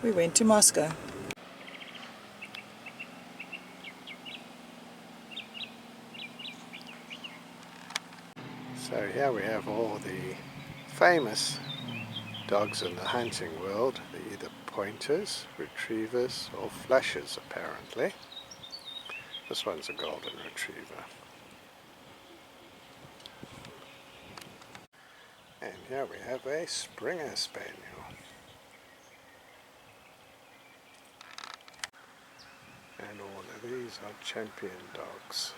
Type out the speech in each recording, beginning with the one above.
We went to Moscow. So here we have all the famous dogs in the hunting world. They're either pointers, retrievers or flushes apparently. This one's a golden retriever. And here we have a Springer Spaniel. And all of these are champion dogs.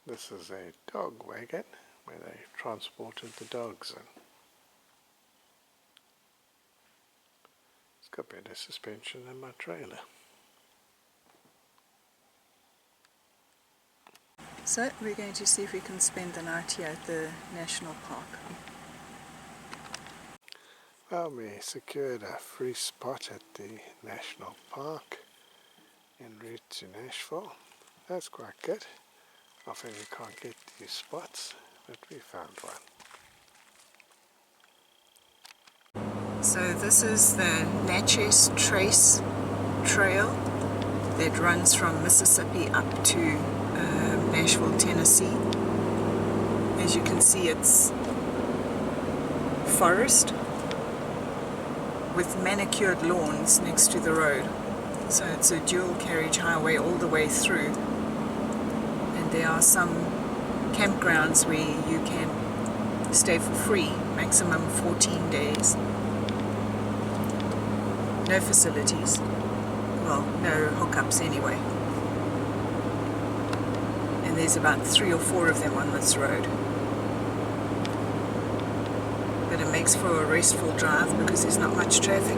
This is a dog wagon where they transported the dogs in. It's got better suspension than my trailer. So we're going to see if we can spend the night here at the national park. Well, we secured a free spot at the national park en route to Nashville. That's quite good. Often you can't get these spots, but we found one. So this is the Natchez Trace Trail that runs from Mississippi up to Nashville, Tennessee. As you can see, it's forest with manicured lawns next to the road. So it's a dual carriage highway all the way through. And there are some campgrounds where you can stay for free, maximum 14 days. No facilities. Well, no hookups anyway. And there's about 3 or 4 of them on this road. But it makes for a restful drive because there's not much traffic.